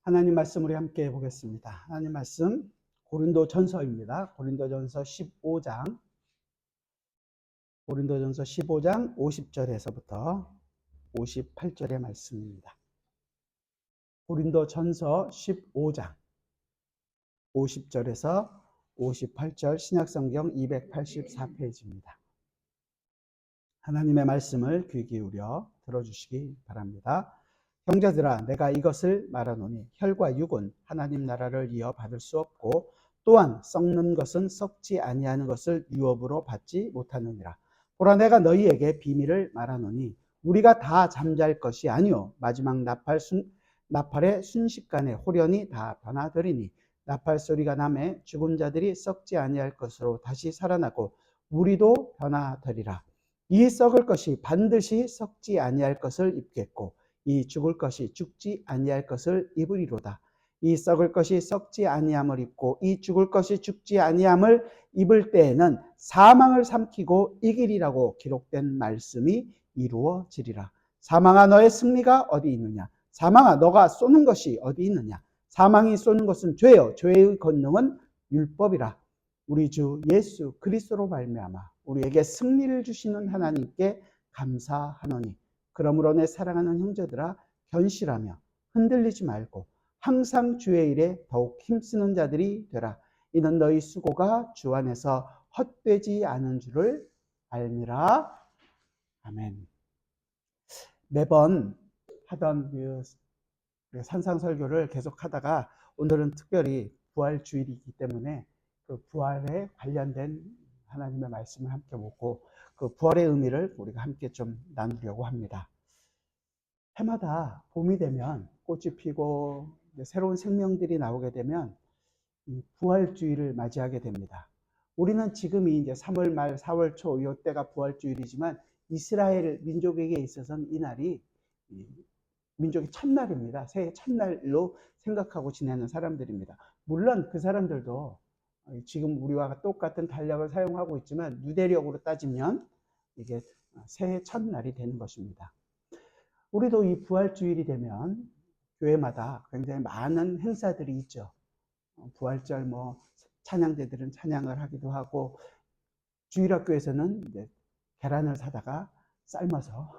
하나님 말씀 우리 함께 보겠습니다. 하나님 말씀 고린도전서입니다. 고린도전서 15장 50절에서부터 58절의 말씀입니다. 고린도전서 15장 50절에서 58절 신약성경 284페이지입니다. 하나님의 말씀을 귀 기울여 들어주시기 바랍니다. 형제들아, 내가 이것을 말하노니 혈과 육은 하나님 나라를 이어받을 수 없고 또한 썩는 것은 썩지 아니하는 것을 유업으로 받지 못하느니라. 보라, 내가 너희에게 비밀을 말하노니 우리가 다 잠잘 것이 아니요 마지막 나팔의 순식간에 홀연히 다 변화되리니 나팔 소리가 나매 죽은 자들이 썩지 아니할 것으로 다시 살아나고 우리도 변화되리라. 이 썩을 것이 반드시 썩지 아니할 것을 입겠고 이 죽을 것이 죽지 아니할 것을 입으리로다. 이 썩을 것이 썩지 아니함을 입고 이 죽을 것이 죽지 아니함을 입을 때에는 사망을 삼키고 이기리라고 기록된 말씀이 이루어지리라. 사망아, 너의 승리가 어디 있느냐? 사망아, 너가 쏘는 것이 어디 있느냐? 사망이 쏘는 것은 죄요, 죄의 권능은 율법이라. 우리 주 예수 그리스도로 말미암아 우리에게 승리를 주시는 하나님께 감사하노니, 그러므로 내 사랑하는 형제들아, 견실하며 흔들리지 말고 항상 주의 일에 더욱 힘쓰는 자들이 되라. 이는 너희 수고가 주 안에서 헛되지 않은 줄을 알미라. 아멘. 매번 하던 산상설교를 계속하다가 오늘은 특별히 부활주일이기 때문에 그 부활에 관련된 하나님의 말씀을 함께 보고 그 부활의 의미를 우리가 함께 좀 나누려고 합니다. 해마다 봄이 되면 꽃이 피고 새로운 생명들이 나오게 되면 이 부활주일을 맞이하게 됩니다. 우리는 지금이 이제 3월 말 4월 초 이때가 부활주일이지만 이스라엘 민족에게 있어서는 이 날이 민족의 첫날입니다. 새해 첫날로 생각하고 지내는 사람들입니다. 물론 그 사람들도 지금 우리와 똑같은 달력을 사용하고 있지만 유대력으로 따지면 이게 새해 첫날이 되는 것입니다. 우리도 이 부활주일이 되면 교회마다 굉장히 많은 행사들이 있죠. 부활절 찬양대들은 찬양을 하기도 하고, 주일학교에서는 이제 계란을 사다가 삶아서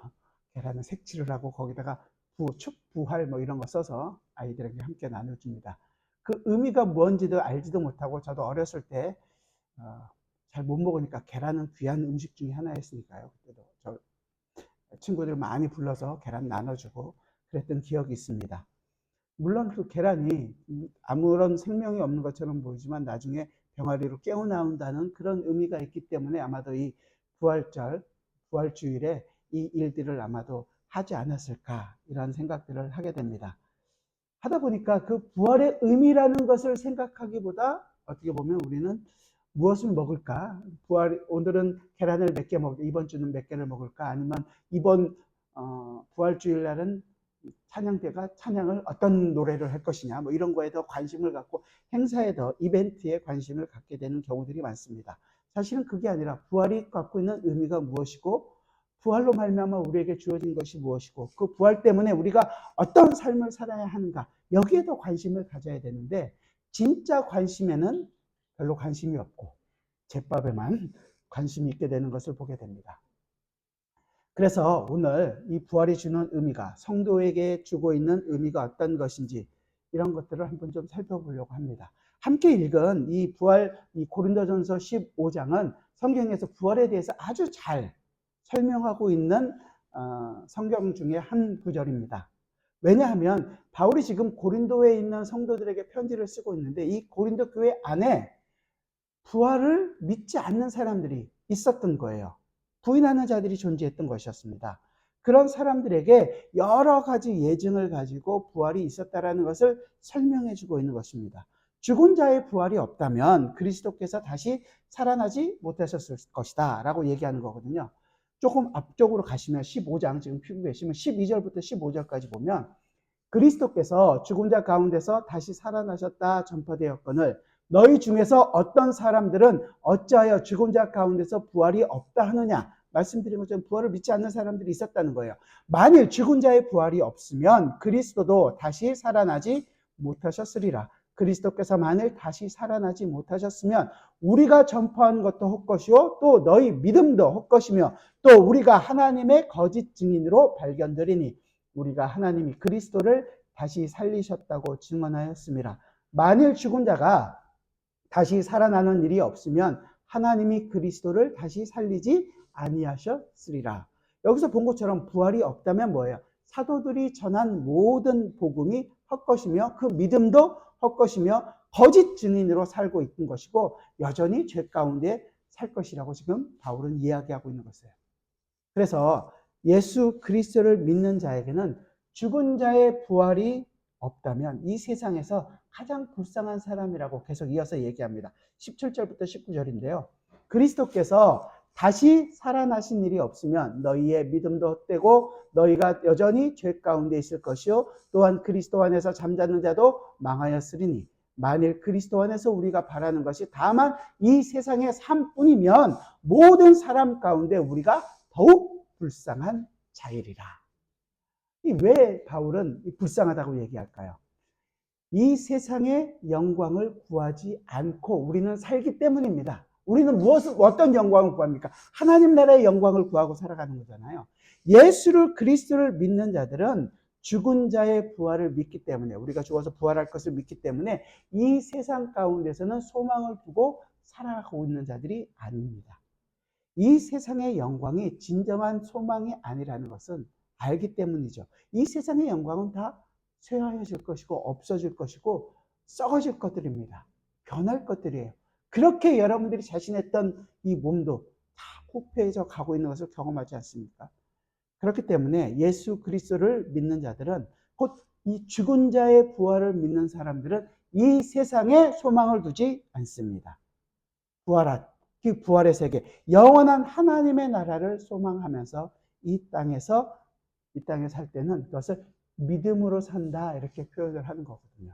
계란을 색칠을 하고 거기다가 부활 이런 거 써서 아이들에게 함께 나눠줍니다. 그 의미가 뭔지도 알지도 못하고, 저도 어렸을 때 잘 못 먹으니까 계란은 귀한 음식 중에 하나였으니까요. 그때도 저 친구들 많이 불러서 계란 나눠주고 그랬던 기억이 있습니다. 물론 그 계란이 아무런 생명이 없는 것처럼 보이지만 나중에 병아리로 깨어나온다는 그런 의미가 있기 때문에 아마도 이 부활주일에 이 일들을 아마도 하지 않았을까, 이런 생각들을 하게 됩니다. 하다 보니까 그 부활의 의미라는 것을 생각하기보다 어떻게 보면 우리는 무엇을 먹을까? 오늘은 계란을 몇 개 먹을까? 이번 주는 몇 개를 먹을까? 아니면 이번 부활주일 날은 찬양대가 찬양을 어떤 노래를 할 것이냐, 이런 거에 더 관심을 갖고 행사에 더 이벤트에 관심을 갖게 되는 경우들이 많습니다. 사실은 그게 아니라 부활이 갖고 있는 의미가 무엇이고, 부활로 말미암아 우리에게 주어진 것이 무엇이고, 그 부활 때문에 우리가 어떤 삶을 살아야 하는가, 여기에 더 관심을 가져야 되는데 진짜 관심에는 별로 관심이 없고 제밥에만 관심이 있게 되는 것을 보게 됩니다. 그래서 오늘 이 부활이 주는 의미가, 성도에게 주고 있는 의미가 어떤 것인지, 이런 것들을 한번 좀 살펴보려고 합니다. 함께 읽은 이 고린도전서 15장은 성경에서 부활에 대해서 아주 잘 설명하고 있는 성경 중에 한 구절입니다. 왜냐하면 바울이 지금 고린도에 있는 성도들에게 편지를 쓰고 있는데, 이 고린도 교회 안에 부활을 믿지 않는 사람들이 있었던 거예요. 부인하는 자들이 존재했던 것이었습니다. 그런 사람들에게 여러 가지 예증을 가지고 부활이 있었다라는 것을 설명해 주고 있는 것입니다. 죽은 자의 부활이 없다면 그리스도께서 다시 살아나지 못하셨을 것이다 라고 얘기하는 거거든요. 조금 앞쪽으로 가시면 15장, 지금 피고 계시면 12절부터 15절까지 보면, 그리스도께서 죽은 자 가운데서 다시 살아나셨다 전파되었거늘 너희 중에서 어떤 사람들은 어찌하여 죽은 자 가운데서 부활이 없다 하느냐. 말씀드린 것처럼 부활을 믿지 않는 사람들이 있었다는 거예요. 만일 죽은 자의 부활이 없으면 그리스도도 다시 살아나지 못하셨으리라. 그리스도께서 만일 다시 살아나지 못하셨으면 우리가 전파한 것도 헛것이요 또 너희 믿음도 헛것이며 또 우리가 하나님의 거짓 증인으로 발견되리니 우리가 하나님이 그리스도를 다시 살리셨다고 증언하였습니다. 만일 죽은 자가 다시 살아나는 일이 없으면 하나님이 그리스도를 다시 살리지 아니하셨으리라. 여기서 본 것처럼 부활이 없다면 뭐예요? 사도들이 전한 모든 복음이 헛것이며 그 믿음도 헛것이며 거짓 증인으로 살고 있는 것이고 여전히 죄 가운데 살 것이라고 지금 바울은 이야기하고 있는 것이에요. 그래서 예수 그리스도를 믿는 자에게는 죽은 자의 부활이 없다면 이 세상에서 가장 불쌍한 사람이라고 계속 이어서 얘기합니다. 17절부터 19절인데요. 그리스도께서 다시 살아나신 일이 없으면 너희의 믿음도 헛되고 너희가 여전히 죄 가운데 있을 것이요 또한 그리스도 안에서 잠자는 자도 망하였으리니 만일 그리스도 안에서 우리가 바라는 것이 다만 이 세상의 삶뿐이면 모든 사람 가운데 우리가 더욱 불쌍한 자이리라. 왜 바울은 불쌍하다고 얘기할까요? 이 세상의 영광을 구하지 않고 우리는 살기 때문입니다. 우리는 어떤 영광을 구합니까? 하나님 나라의 영광을 구하고 살아가는 거잖아요. 예수를 그리스도를 믿는 자들은 죽은 자의 부활을 믿기 때문에 우리가 죽어서 부활할 것을 믿기 때문에 이 세상 가운데서는 소망을 두고 살아가고 있는 자들이 아닙니다. 이 세상의 영광이 진정한 소망이 아니라는 것은 알기 때문이죠. 이 세상의 영광은 다 쇠하여질 것이고 없어질 것이고 썩어질 것들입니다. 변할 것들이에요. 그렇게 여러분들이 자신했던 이 몸도 다 후패해져 가고 있는 것을 경험하지 않습니까? 그렇기 때문에 예수 그리스도를 믿는 자들은 곧 이 죽은 자의 부활을 믿는 사람들은 이 세상에 소망을 두지 않습니다. 그 부활의 세계, 영원한 하나님의 나라를 소망하면서 이 땅에 살 때는 그것을 믿음으로 산다 이렇게 표현을 하는 거거든요.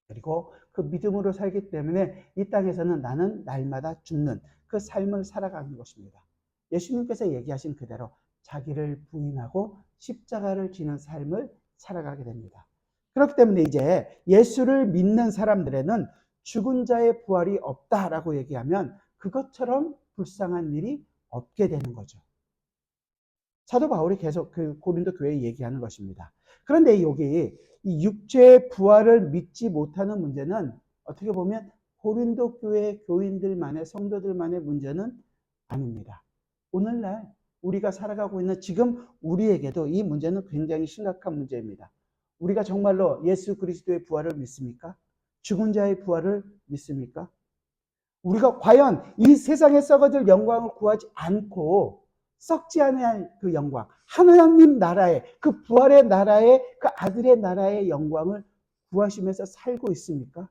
그리고 그 믿음으로 살기 때문에 이 땅에서는 나는 날마다 죽는 그 삶을 살아가는 것입니다. 예수님께서 얘기하신 그대로 자기를 부인하고 십자가를 지는 삶을 살아가게 됩니다. 그렇기 때문에 이제 예수를 믿는 사람들에는 죽은 자의 부활이 없다라고 얘기하면 그것처럼 불쌍한 일이 없게 되는 거죠. 사도 바울이 계속 그 고린도 교회에 얘기하는 것입니다. 그런데 여기 이 육체의 부활을 믿지 못하는 문제는 어떻게 보면 고린도 교회 교인들만의 성도들만의 문제는 아닙니다. 오늘날 우리가 살아가고 있는 지금 우리에게도 이 문제는 굉장히 심각한 문제입니다. 우리가 정말로 예수 그리스도의 부활을 믿습니까? 죽은 자의 부활을 믿습니까? 우리가 과연 이 세상에 썩어질 영광을 구하지 않고 썩지 않을 그 영광, 하나님 나라의 그 부활의 나라의 그 아들의 나라의 영광을 구하시면서 살고 있습니까?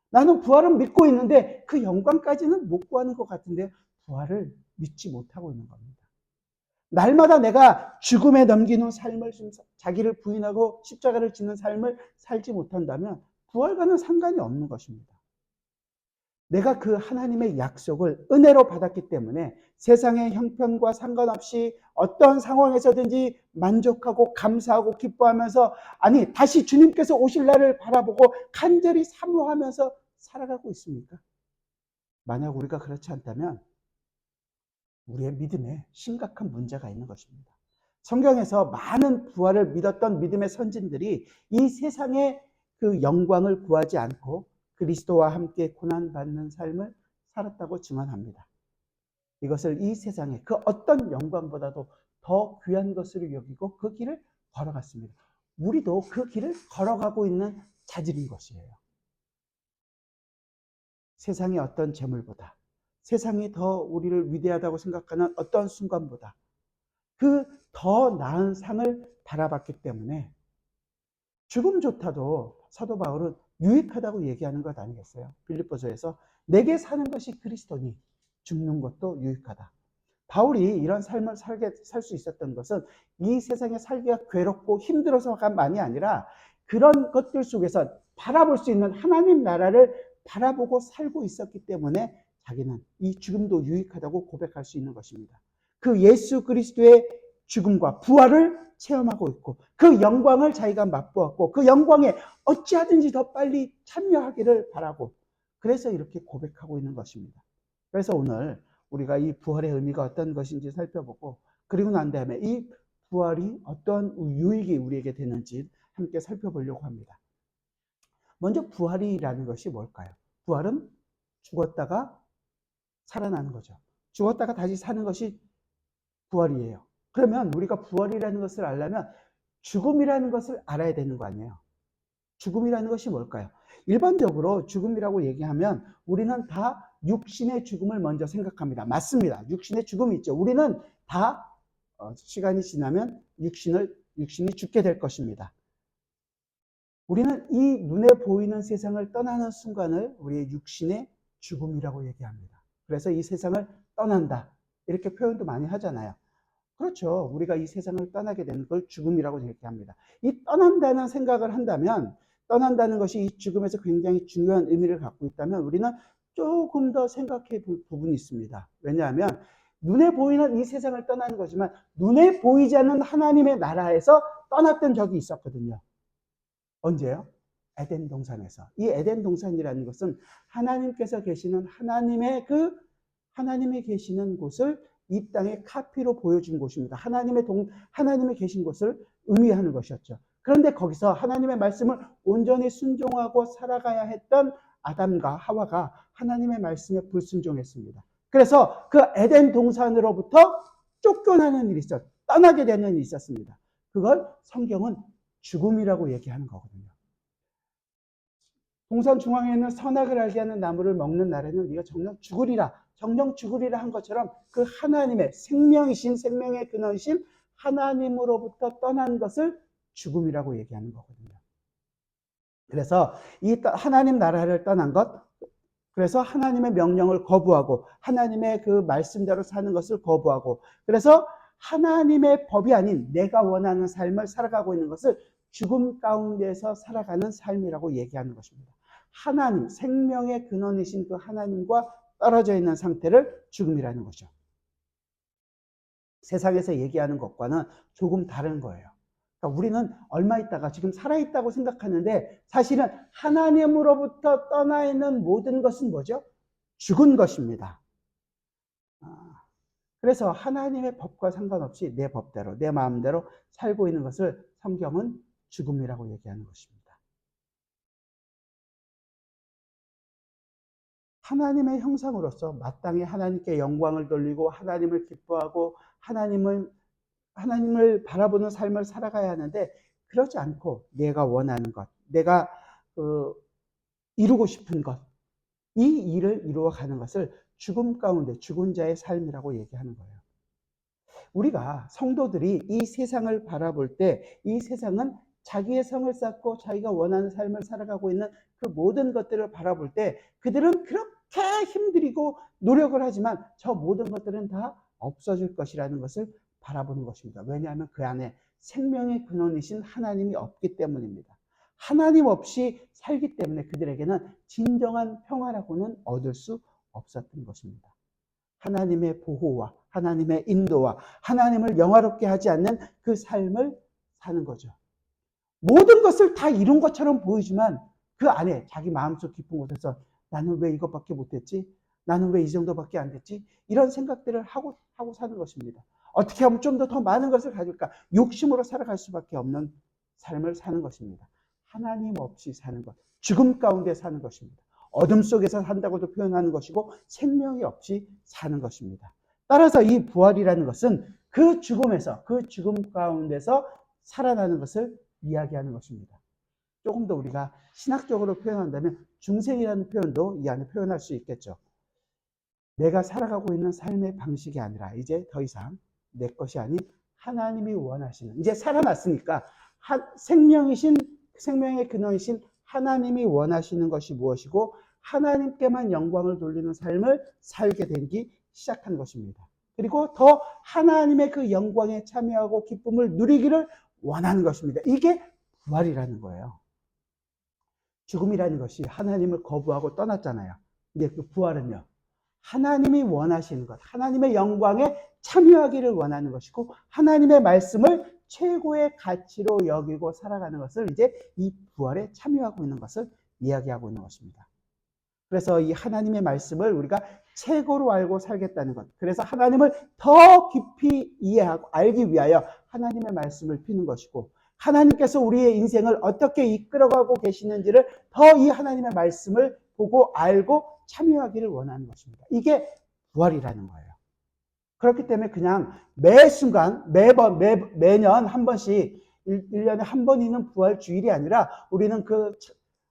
나는 부활은 믿고 있는데 그 영광까지는 못 구하는 것 같은데 부활을 믿지 못하고 있는 겁니다. 날마다 내가 죽음에 넘기는 삶을, 자기를 부인하고 십자가를 지는 삶을 살지 못한다면 부활과는 상관이 없는 것입니다. 내가 그 하나님의 약속을 은혜로 받았기 때문에 세상의 형편과 상관없이 어떤 상황에서든지 만족하고 감사하고 기뻐하면서 다시 주님께서 오실 날을 바라보고 간절히 사모하면서 살아가고 있습니까? 만약 우리가 그렇지 않다면 우리의 믿음에 심각한 문제가 있는 것입니다. 성경에서 많은 부활을 믿었던 믿음의 선진들이 이 세상의 그 영광을 구하지 않고 그리스도와 함께 고난받는 삶을 살았다고 증언합니다. 이것을 이 세상에 그 어떤 영광보다도 더 귀한 것으로 여기고 그 길을 걸어갔습니다. 우리도 그 길을 걸어가고 있는 자질인 것이에요. 세상의 어떤 재물보다, 세상이 더 우리를 위대하다고 생각하는 어떤 순간보다 그 더 나은 상을 바라봤기 때문에 죽음조차도 사도 바울은 유익하다고 얘기하는 것 아니겠어요? 빌립보서에서 내게 사는 것이 그리스도니 죽는 것도 유익하다. 바울이 이런 삶을 살 수 있었던 것은 이 세상에 살기가 괴롭고 힘들어서만이 아니라 그런 것들 속에서 바라볼 수 있는 하나님 나라를 바라보고 살고 있었기 때문에 자기는 이 죽음도 유익하다고 고백할 수 있는 것입니다. 그 예수 그리스도의 죽음과 부활을 체험하고 있고 그 영광을 자기가 맛보았고 그 영광에 어찌하든지 더 빨리 참여하기를 바라고 그래서 이렇게 고백하고 있는 것입니다. 그래서 오늘 우리가 이 부활의 의미가 어떤 것인지 살펴보고 그리고 난 다음에 이 부활이 어떤 유익이 우리에게 되는지 함께 살펴보려고 합니다. 먼저 부활이라는 것이 뭘까요? 부활은 죽었다가 살아나는 거죠. 죽었다가 다시 사는 것이 부활이에요. 그러면 우리가 부활이라는 것을 알려면 죽음이라는 것을 알아야 되는 거 아니에요. 죽음이라는 것이 뭘까요? 일반적으로 죽음이라고 얘기하면 우리는 다 육신의 죽음을 먼저 생각합니다. 맞습니다. 육신의 죽음이 있죠. 우리는 다 시간이 지나면 육신이 죽게 될 것입니다. 우리는 이 눈에 보이는 세상을 떠나는 순간을 우리의 육신의 죽음이라고 얘기합니다. 그래서 이 세상을 떠난다. 이렇게 표현도 많이 하잖아요. 그렇죠. 우리가 이 세상을 떠나게 되는 걸 죽음이라고 얘기합니다. 이 떠난다는 생각을 한다면 떠난다는 것이 이 죽음에서 굉장히 중요한 의미를 갖고 있다면 우리는 조금 더 생각해 볼 부분이 있습니다. 왜냐하면 눈에 보이는 이 세상을 떠나는 거지만 눈에 보이지 않는 하나님의 나라에서 떠났던 적이 있었거든요. 언제요? 에덴 동산에서. 이 에덴 동산이라는 것은 하나님께서 계시는 하나님이 계시는 곳을 이 땅의 카피로 보여준 곳입니다. 하나님이 계신 곳을 의미하는 것이었죠. 그런데 거기서 하나님의 말씀을 온전히 순종하고 살아가야 했던 아담과 하와가 하나님의 말씀에 불순종했습니다. 그래서 그 에덴 동산으로부터 쫓겨나는 일이 떠나게 되는 일이 있었습니다. 그걸 성경은 죽음이라고 얘기하는 거거든요. 동산 중앙에 있는 선악을 알게 하는 나무를 먹는 날에는 네가 정령 죽으리라 한 것처럼 그 하나님의 생명의 근원이신 하나님으로부터 떠난 것을 죽음이라고 얘기하는 거거든요. 그래서 이 하나님 나라를 떠난 것, 그래서 하나님의 명령을 거부하고 하나님의 그 말씀대로 사는 것을 거부하고 그래서 하나님의 법이 아닌 내가 원하는 삶을 살아가고 있는 것을 죽음 가운데서 살아가는 삶이라고 얘기하는 것입니다. 하나님, 생명의 근원이신 그 하나님과 떨어져 있는 상태를 죽음이라는 거죠. 세상에서 얘기하는 것과는 조금 다른 거예요. 그러니까 우리는 얼마 있다가 지금 살아있다고 생각하는데 사실은 하나님으로부터 떠나 있는 모든 것은 뭐죠? 죽은 것입니다. 그래서 하나님의 법과 상관없이 내 법대로, 내 마음대로 살고 있는 것을 성경은 죽음이라고 얘기하는 것입니다. 하나님의 형상으로서 마땅히 하나님께 영광을 돌리고 하나님을 기뻐하고 하나님을 바라보는 삶을 살아가야 하는데 그렇지 않고 내가 원하는 것, 내가 이루고 싶은 것, 이 일을 이루어가는 것을 죽음 가운데 죽은 자의 삶이라고 얘기하는 거예요. 우리가 성도들이 이 세상을 바라볼 때 이 세상은 자기의 성을 쌓고 자기가 원하는 삶을 살아가고 있는 그 모든 것들을 바라볼 때 그들은 그렇게 힘들이고 노력을 하지만 저 모든 것들은 다 없어질 것이라는 것을 바라보는 것입니다. 왜냐하면 그 안에 생명의 근원이신 하나님이 없기 때문입니다. 하나님 없이 살기 때문에 그들에게는 진정한 평화라고는 얻을 수 없었던 것입니다. 하나님의 보호와 하나님의 인도와 하나님을 영화롭게 하지 않는 그 삶을 사는 거죠. 모든 것을 다 이룬 것처럼 보이지만 그 안에 자기 마음속 깊은 곳에서 나는 왜 이것밖에 못했지? 나는 왜 이 정도밖에 안 됐지? 이런 생각들을 하고 사는 것입니다. 어떻게 하면 좀 더 많은 것을 가질까? 욕심으로 살아갈 수밖에 없는 삶을 사는 것입니다. 하나님 없이 사는 것, 죽음 가운데 사는 것입니다. 어둠 속에서 산다고도 표현하는 것이고 생명이 없이 사는 것입니다. 따라서 이 부활이라는 것은 그 죽음 가운데서 살아나는 것을 이야기하는 것입니다. 조금 더 우리가 신학적으로 표현한다면 중생이라는 표현도 이 안에 표현할 수 있겠죠. 내가 살아가고 있는 삶의 방식이 아니라 이제 더 이상 내 것이 아닌 하나님이 원하시는, 이제 살아났으니까 생명의 근원이신 하나님이 원하시는 것이 무엇이고 하나님께만 영광을 돌리는 삶을 살게 되기 시작한 것입니다. 그리고 더 하나님의 그 영광에 참여하고 기쁨을 누리기를 원하는 것입니다. 이게 부활이라는 거예요. 죽음이라는 것이 하나님을 거부하고 떠났잖아요. 근데 그 부활은요, 하나님이 원하시는 것, 하나님의 영광에 참여하기를 원하는 것이고 하나님의 말씀을 최고의 가치로 여기고 살아가는 것을 이제 이 부활에 참여하고 있는 것을 이야기하고 있는 것입니다. 그래서 이 하나님의 말씀을 우리가 최고로 알고 살겠다는 것, 그래서 하나님을 더 깊이 이해하고 알기 위하여 하나님의 말씀을 피는 것이고 하나님께서 우리의 인생을 어떻게 이끌어가고 계시는지를 더 이 하나님의 말씀을 보고 알고 참여하기를 원하는 것입니다. 이게 부활이라는 거예요. 그렇기 때문에 그냥 매 순간, 매년 한 번씩 1년에 한 번 있는 부활 주일이 아니라 우리는 그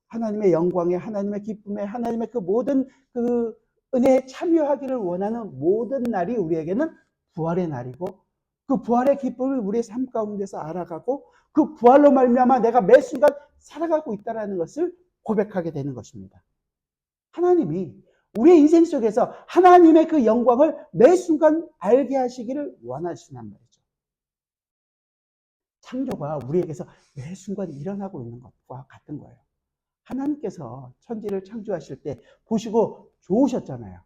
하나님의 영광에, 하나님의 기쁨에, 하나님의 그 모든 그 은혜에 참여하기를 원하는 모든 날이 우리에게는 부활의 날이고 그 부활의 기쁨을 우리의 삶 가운데서 알아가고 그 부활로 말미암아 내가 매 순간 살아가고 있다는 것을 고백하게 되는 것입니다. 하나님이 우리의 인생 속에서 하나님의 그 영광을 매 순간 알게 하시기를 원하시단 말이죠. 창조가 우리에게서 매 순간 일어나고 있는 것과 같은 거예요. 하나님께서 천지를 창조하실 때 보시고 좋으셨잖아요.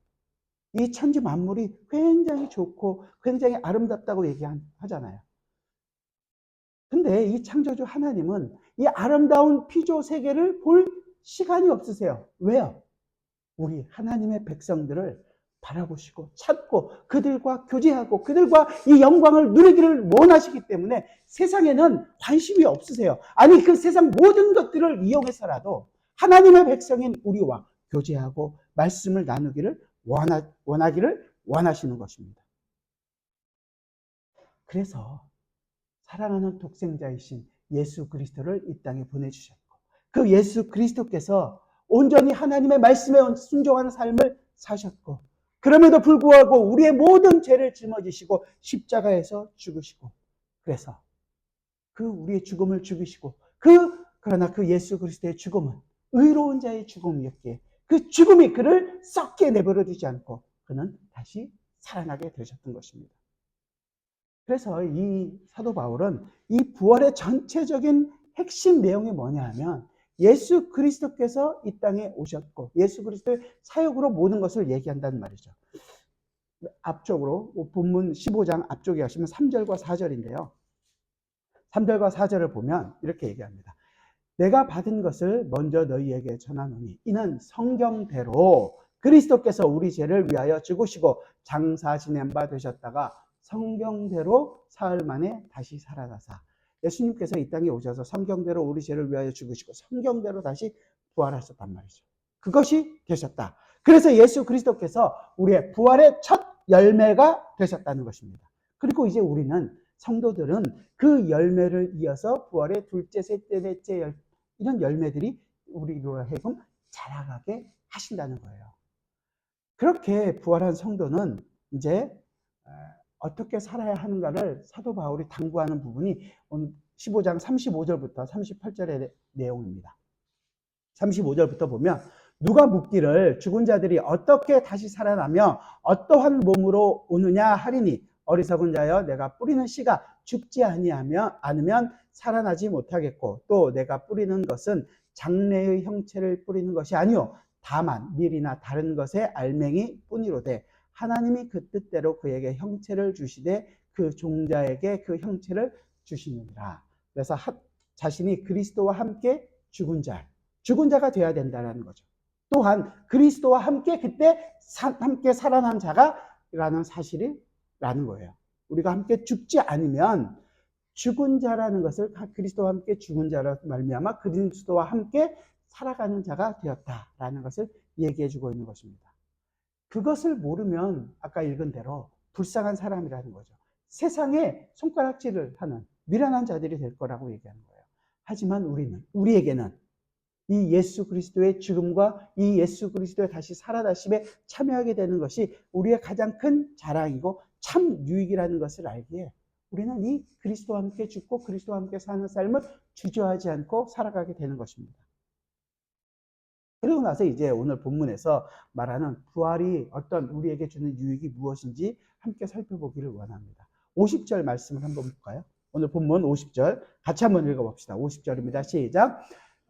이 천지 만물이 굉장히 좋고 굉장히 아름답다고 얘기하잖아요. 근데 이 창조주 하나님은 이 아름다운 피조 세계를 볼 시간이 없으세요. 왜요? 우리 하나님의 백성들을 바라보시고 찾고 그들과 교제하고 그들과 이 영광을 누리기를 원하시기 때문에 세상에는 관심이 없으세요. 아니 그 세상 모든 것들을 이용해서라도 하나님의 백성인 우리와 교제하고 말씀을 나누기를 원하기를 원하시는 것입니다. 그래서 사랑하는 독생자이신 예수 그리스도를 이 땅에 보내주셨고 그 예수 그리스도께서 온전히 하나님의 말씀에 순종하는 삶을 사셨고 그럼에도 불구하고 우리의 모든 죄를 짊어지시고 십자가에서 죽으시고 그래서 그 우리의 죽음을 죽이시고 그러나 그 예수 그리스도의 죽음은 의로운 자의 죽음이었기에 그 죽음이 그를 썩게 내버려 두지 않고 그는 다시 살아나게 되셨던 것입니다. 그래서 이 사도 바울은 이 부활의 전체적인 핵심 내용이 뭐냐 하면 예수 그리스도께서 이 땅에 오셨고 예수 그리스도의 사역으로 모든 것을 얘기한다는 말이죠. 앞쪽으로 본문 15장 앞쪽에 하시면 3절과 4절인데요. 3절과 4절을 보면 이렇게 얘기합니다. 내가 받은 것을 먼저 너희에게 전하노니 이는 성경대로 그리스도께서 우리 죄를 위하여 죽으시고 장사 지낸 바 되셨다가 성경대로 사흘 만에 다시 살아나사 예수님께서 이 땅에 오셔서 성경대로 우리 죄를 위하여 죽으시고 성경대로 다시 부활하셨단 말이죠. 그것이 되셨다. 그래서 예수 그리스도께서 우리의 부활의 첫 열매가 되셨다는 것입니다. 그리고 이제 우리는 성도들은 그 열매를 이어서 부활의 둘째, 셋째, 넷째 이런 열매들이 우리로 하여금 자라가게 하신다는 거예요. 그렇게 부활한 성도는 이제 어떻게 살아야 하는가를 사도 바울이 당부하는 부분이 오늘 15장 35절부터 38절의 내용입니다. 35절부터 보면 누가 묻기를 죽은 자들이 어떻게 다시 살아나며 어떠한 몸으로 오느냐 하리니 어리석은 자여 내가 뿌리는 씨가 죽지 않으면 살아나지 못하겠고 또 내가 뿌리는 것은 장래의 형체를 뿌리는 것이 아니요 다만 밀이나 다른 것의 알맹이 뿐이로되 하나님이 그 뜻대로 그에게 형체를 주시되 그 종자에게 그 형체를 주시느니라. 그래서 자신이 그리스도와 함께 죽은 자가 되어야 된다는 거죠. 또한 그리스도와 함께 그때 함께 살아난 자가라는 사실이라는 거예요. 우리가 함께 죽지 않으면 죽은 자라는 것을 그리스도와 함께 죽은 자라 말미암아 그리스도와 함께 살아가는 자가 되었다라는 것을 얘기해 주고 있는 것입니다. 그것을 모르면 아까 읽은 대로 불쌍한 사람이라는 거죠. 세상에 손가락질을 하는 미련한 자들이 될 거라고 얘기하는 거예요. 하지만 우리에게는 이 예수 그리스도의 죽음과 이 예수 그리스도의 다시 살아나심에 참여하게 되는 것이 우리의 가장 큰 자랑이고 참 유익이라는 것을 알기에 우리는 이 그리스도와 함께 죽고 그리스도와 함께 사는 삶을 주저하지 않고 살아가게 되는 것입니다. 그리고 나서 이제 오늘 본문에서 말하는 부활이 어떤 우리에게 주는 유익이 무엇인지 함께 살펴보기를 원합니다. 50절 말씀을 한번 볼까요? 오늘 본문 50절 같이 한번 읽어봅시다. 50절입니다. 시작.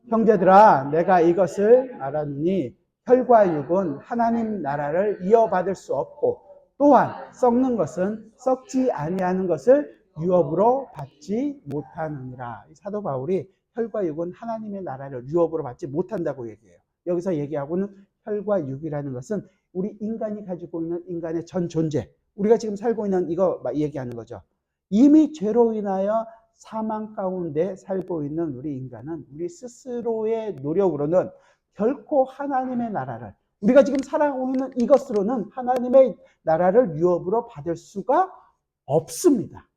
형제들아 내가 이것을 알았으니 혈과 육은 하나님 나라를 이어받을 수 없고 또한 썩는 것은 썩지 아니하는 것을 유업으로 받지 못하느니라. 사도 바울이 혈과 육은 하나님의 나라를 유업으로 받지 못한다고 얘기해요. 여기서 얘기하고는 혈과 육이라는 것은 우리 인간이 가지고 있는 인간의 전 존재, 우리가 지금 살고 있는 이거 얘기하는 거죠. 이미 죄로 인하여 사망 가운데 살고 있는 우리 인간은 우리 스스로의 노력으로는 결코 하나님의 나라를, 우리가 지금 살아가고 있는 이것으로는 하나님의 나라를 유업으로 받을 수가 없습니다.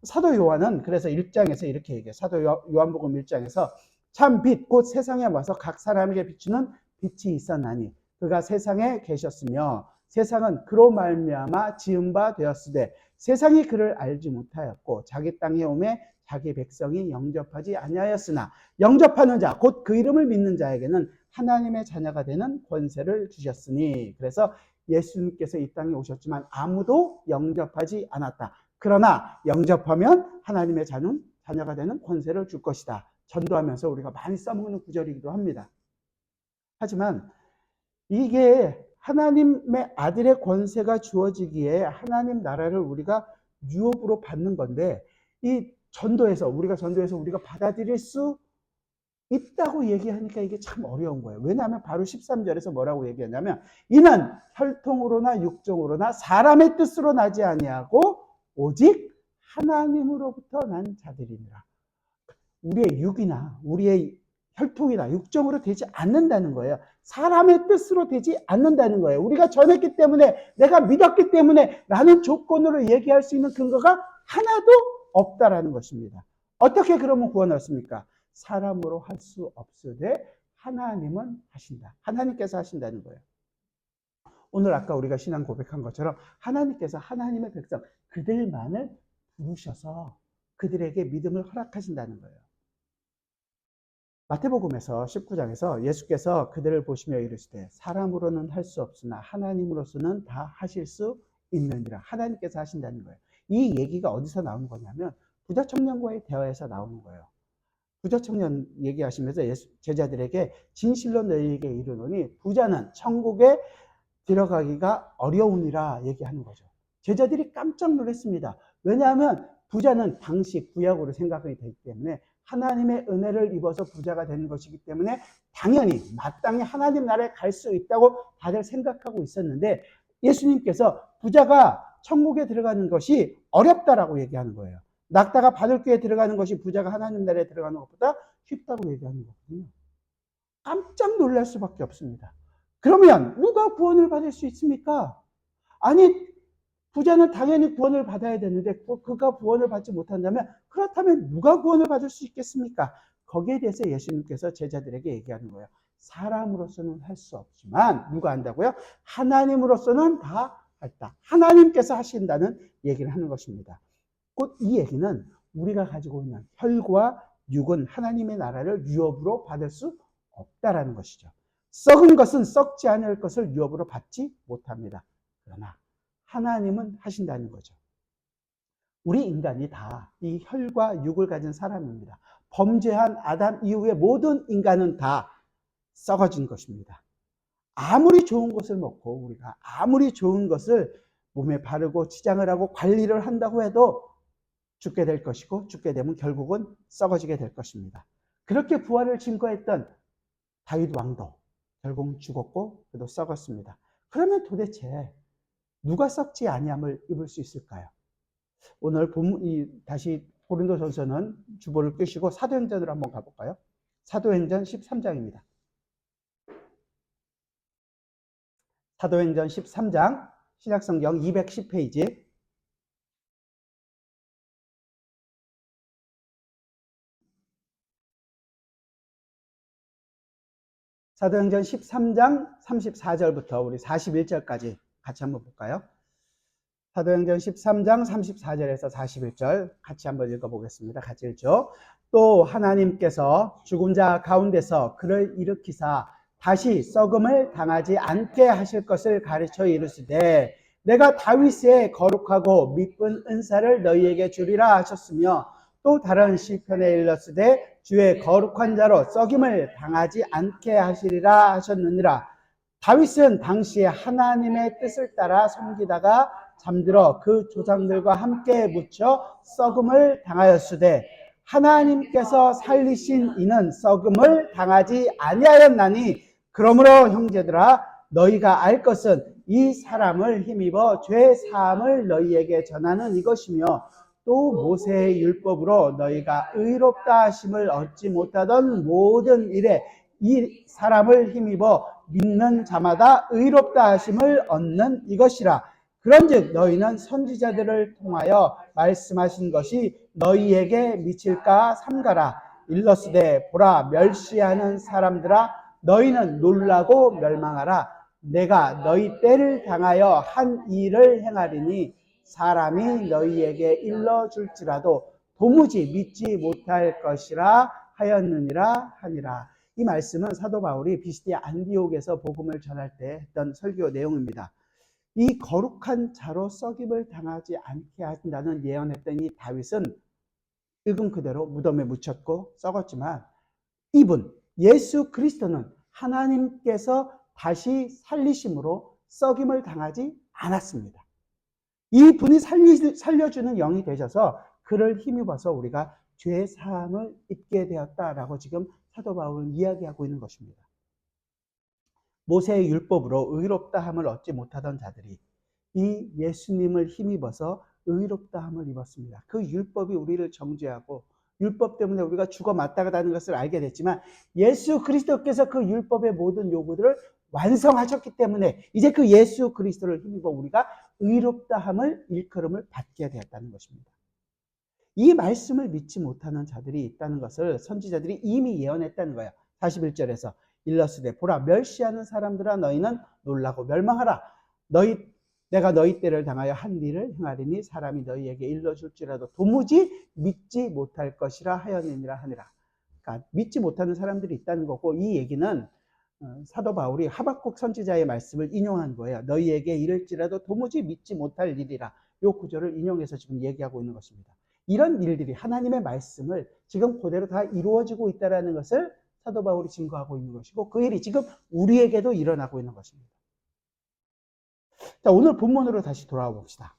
사도 요한은 그래서 1장에서 이렇게 얘기해요. 사도 요한복음 1장에서 참 빛 곧 세상에 와서 각 사람에게 비추는 빛이 있었나니 그가 세상에 계셨으며 세상은 그로 말미암아 지은 바 되었으되 세상이 그를 알지 못하였고 자기 땅에 오매 자기 백성이 영접하지 아니하였으나 영접하는 자 곧 그 이름을 믿는 자에게는 하나님의 자녀가 되는 권세를 주셨으니, 그래서 예수님께서 이 땅에 오셨지만 아무도 영접하지 않았다. 그러나 영접하면 하나님의 자녀가 되는 권세를 줄 것이다. 전도하면서 우리가 많이 써먹는 구절이기도 합니다. 하지만 이게 하나님의 아들의 권세가 주어지기에 하나님 나라를 우리가 유업으로 받는 건데, 이 전도에서 우리가 받아들일 수 있다고 얘기하니까 이게 참 어려운 거예요. 왜냐하면 바로 13절에서 뭐라고 얘기하냐면 이는 혈통으로나 육정으로나 사람의 뜻으로 나지 아니하고 오직 하나님으로부터 난 자들이니라. 우리의 육이나 우리의 혈통이나 육정으로 되지 않는다는 거예요. 사람의 뜻으로 되지 않는다는 거예요. 우리가 전했기 때문에, 내가 믿었기 때문에 라는 조건으로 얘기할 수 있는 근거가 하나도 없다라는 것입니다. 어떻게 그러면 구원을 얻습니까? 사람으로 할 수 없으되 하나님은 하신다. 하나님께서 하신다는 거예요. 오늘 아까 우리가 신앙 고백한 것처럼 하나님께서 하나님의 백성 그들만을 부르셔서 그들에게 믿음을 허락하신다는 거예요. 마태복음에서 19장에서 예수께서 그들을 보시며 이르시되 사람으로는 할 수 없으나 하나님으로서는 다 하실 수 있느니라. 하나님께서 하신다는 거예요. 이 얘기가 어디서 나오는 거냐면 부자 청년과의 대화에서 나오는 거예요. 부자 청년 얘기하시면서 제자들에게 진실로 너희에게 이르노니 부자는 천국에 들어가기가 어려우니라 얘기하는 거죠. 제자들이 깜짝 놀랐습니다. 왜냐하면 부자는 당시 구약으로 생각이 되기 때문에 하나님의 은혜를 입어서 부자가 되는 것이기 때문에 당연히 마땅히 하나님 나라에 갈 수 있다고 다들 생각하고 있었는데 예수님께서 부자가 천국에 들어가는 것이 어렵다라고 얘기하는 거예요. 낙타가 바늘귀에 들어가는 것이 부자가 하나님 나라에 들어가는 것보다 쉽다고 얘기하는 거거든요. 깜짝 놀랄 수밖에 없습니다. 그러면 누가 구원을 받을 수 있습니까? 아니, 부자는 당연히 구원을 받아야 되는데 그가 구원을 받지 못한다면 그렇다면 누가 구원을 받을 수 있겠습니까? 거기에 대해서 예수님께서 제자들에게 얘기하는 거예요. 사람으로서는 할 수 없지만 누가 한다고요? 하나님으로서는 다 했다. 하나님께서 하신다는 얘기를 하는 것입니다. 곧 이 얘기는 우리가 가지고 있는 혈과 육은 하나님의 나라를 유업으로 받을 수 없다라는 것이죠. 썩은 것은 썩지 않을 것을 유업으로 받지 못합니다. 그러나 하나님은 하신다는 거죠. 우리 인간이 다 이 혈과 육을 가진 사람입니다. 범죄한 아담 이후에 모든 인간은 다 썩어진 것입니다. 아무리 좋은 것을 먹고 우리가 아무리 좋은 것을 몸에 바르고 치장을 하고 관리를 한다고 해도 죽게 될 것이고 죽게 되면 결국은 썩어지게 될 것입니다. 그렇게 부활을 증거했던 다윗 왕도 결국 죽었고 그도 썩었습니다. 그러면 도대체 누가 썩지 아니함을 입을 수 있을까요? 오늘 다시 고린도전서는 주보를 끄시고 사도행전으로 한번 가볼까요? 사도행전 13장입니다. 사도행전 13장 신약성경 210페이지 사도행전 13장 34절부터 우리 41절까지 같이 한번 볼까요? 사도행전 13장 34절에서 41절 같이 한번 읽어보겠습니다. 같이 읽죠. 또 하나님께서 죽은 자 가운데서 그를 일으키사 다시 썩음을 당하지 않게 하실 것을 가르쳐 이르시되 내가 다윗의 거룩하고 미쁜 은사를 너희에게 주리라 하셨으며 또 다른 시편에 일렀으되 주의 거룩한 자로 썩임을 당하지 않게 하시리라 하셨느니라. 다윗은 당시에 하나님의 뜻을 따라 섬기다가 잠들어 그 조상들과 함께 묻혀 썩음을 당하였으되 하나님께서 살리신 이는 썩음을 당하지 아니하였나니 그러므로 형제들아 너희가 알 것은 이 사람을 힘입어 죄 사함을 너희에게 전하는 이것이며 또 모세의 율법으로 너희가 의롭다 하심을 얻지 못하던 모든 일에 이 사람을 힘입어 믿는 자마다 의롭다 하심을 얻는 이것이라. 그런즉 너희는 선지자들을 통하여 말씀하신 것이 너희에게 미칠까 삼가라. 일러스되 보라 멸시하는 사람들아 너희는 놀라고 멸망하라. 내가 너희 때를 당하여 한 일을 행하리니 사람이 너희에게 일러줄지라도 도무지 믿지 못할 것이라 하였느니라 하니라. 이 말씀은 사도 바울이 비시디아 안디옥에서 복음을 전할 때 했던 설교 내용입니다. 이 거룩한 자로 썩임을 당하지 않게 한다는 예언했던 이 다윗은 읽은 그대로 무덤에 묻혔고 썩었지만 이분 예수 그리스도는 하나님께서 다시 살리심으로 썩임을 당하지 않았습니다. 이 분이 살려주는 영이 되셔서 그를 힘입어서 우리가 죄 사함을 입게 되었다라고 지금 사도 바울은 이야기하고 있는 것입니다. 모세의 율법으로 의롭다함을 얻지 못하던 자들이 이 예수님을 힘입어서 의롭다함을 입었습니다. 그 율법이 우리를 정죄하고 율법 때문에 우리가 죽어 마땅하다는 것을 알게 됐지만 예수 그리스도께서 그 율법의 모든 요구들을 완성하셨기 때문에 이제 그 예수 그리스도를 힘입어 우리가 의롭다함을 일컬음을 받게 되었다는 것입니다. 이 말씀을 믿지 못하는 자들이 있다는 것을 선지자들이 이미 예언했다는 거예요. 41절에서 일러스되 보라 멸시하는 사람들아 너희는 놀라고 멸망하라. 내가 너희 때를 당하여 한 일을 행하리니 사람이 너희에게 일러줄지라도 도무지 믿지 못할 것이라 하였느니라 하니라. 그러니까 믿지 못하는 사람들이 있다는 거고 이 얘기는 사도 바울이 하박국 선지자의 말씀을 인용한 거예요. 너희에게 이를지라도 도무지 믿지 못할 일이라. 이 구절을 인용해서 지금 얘기하고 있는 것입니다. 이런 일들이 하나님의 말씀을 지금 그대로 다 이루어지고 있다는 것을 사도 바울이 증거하고 있는 것이고 그 일이 지금 우리에게도 일어나고 있는 것입니다. 자, 오늘 본문으로 다시 돌아와 봅시다.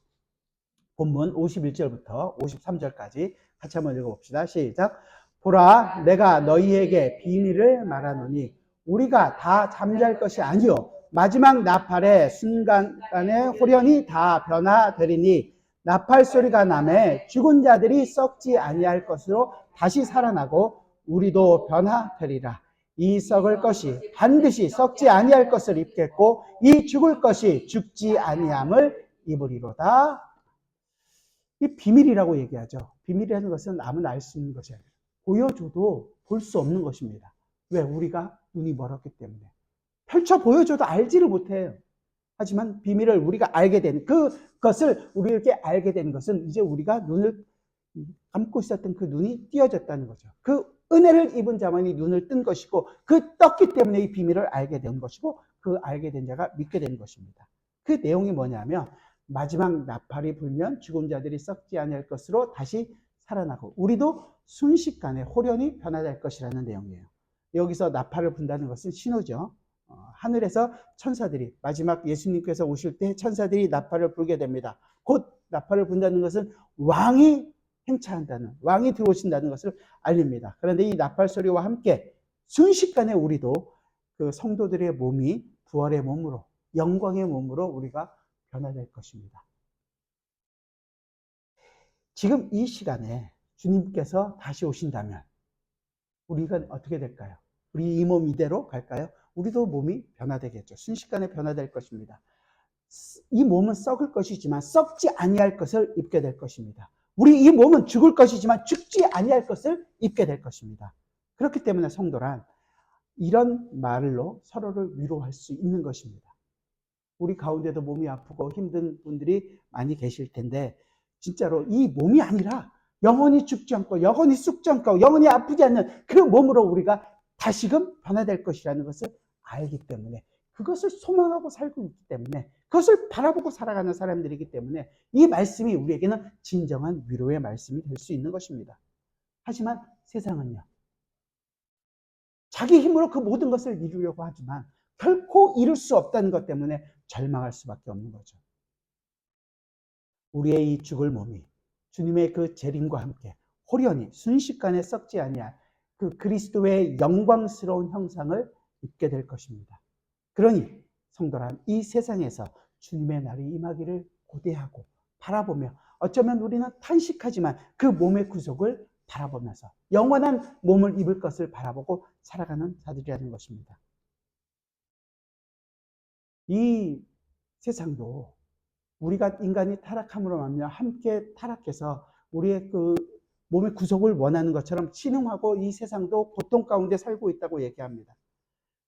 본문 51절부터 53절까지 같이 한번 읽어봅시다. 시작. 보라 내가 너희에게 비밀을 말하노니 우리가 다 잠잘 것이 아니요 마지막 나팔의 순간간에 호련히 다 변화되리니 나팔 소리가 나매 죽은 자들이 썩지 아니할 것으로 다시 살아나고 우리도 변화되리라. 이 썩을 것이 반드시 썩지 아니할 것을 입겠고 이 죽을 것이 죽지 아니함을 입으리로다. 이 비밀이라고 얘기하죠. 비밀이라는 것은 아무나 알 수 있는 것이 아니라 보여줘도 볼 수 없는 것입니다. 왜? 우리가 눈이 멀었기 때문에. 펼쳐 보여줘도 알지를 못해요. 하지만 비밀을 우리가 알게 된 그것을 우리에게 알게 된 것은 이제 우리가 눈을 감고 있었던 그 눈이 띄어졌다는 거죠. 그 은혜를 입은 자만이 눈을 뜬 것이고 그 떴기 때문에 이 비밀을 알게 된 것이고 그 알게 된 자가 믿게 된 것입니다. 그 내용이 뭐냐면 마지막 나팔이 불면 죽은 자들이 썩지 아니할 것으로 다시 살아나고 우리도 순식간에 호련히 변화될 것이라는 내용이에요. 여기서 나팔을 분다는 것은 신호죠. 하늘에서 천사들이 마지막 예수님께서 오실 때 천사들이 나팔을 불게 됩니다. 곧 나팔을 분다는 것은 왕이 행차한다는 왕이 들어오신다는 것을 알립니다. 그런데 이 나팔 소리와 함께 순식간에 우리도 그 성도들의 몸이 부활의 몸으로 영광의 몸으로 우리가 변화될 것입니다. 지금 이 시간에 주님께서 다시 오신다면 우리가 어떻게 될까요? 우리 이 몸 이대로 갈까요? 우리도 몸이 변화되겠죠. 순식간에 변화될 것입니다. 이 몸은 썩을 것이지만 썩지 아니할 것을 입게 될 것입니다. 우리 이 몸은 죽을 것이지만 죽지 아니할 것을 입게 될 것입니다. 그렇기 때문에 성도란 이런 말로 서로를 위로할 수 있는 것입니다. 우리 가운데도 몸이 아프고 힘든 분들이 많이 계실 텐데 진짜로 이 몸이 아니라 영원히 죽지 않고 영원히 썩지 않고 영원히 아프지 않는 그 몸으로 우리가 다시금 변화될 것이라는 것을 알기 때문에 그것을 소망하고 살고 있기 때문에 그것을 바라보고 살아가는 사람들이기 때문에 이 말씀이 우리에게는 진정한 위로의 말씀이 될 수 있는 것입니다. 하지만 세상은요. 자기 힘으로 그 모든 것을 이루려고 하지만 결코 이룰 수 없다는 것 때문에 절망할 수밖에 없는 거죠. 우리의 이 죽을 몸이 주님의 그 재림과 함께 호련히 순식간에 썩지 아니할 그 그리스도의 영광스러운 형상을 입게 될 것입니다. 그러니 성도란 이 세상에서 주님의 날이 임하기를 고대하고 바라보며, 어쩌면 우리는 탄식하지만 그 몸의 구속을 바라보면서 영원한 몸을 입을 것을 바라보고 살아가는 자들이라는 것입니다. 이 세상도 우리가 인간이 타락함으로 말미암아 함께 타락해서 우리의 그 몸의 구속을 원하는 것처럼 신음하고 이 세상도 고통 가운데 살고 있다고 얘기합니다.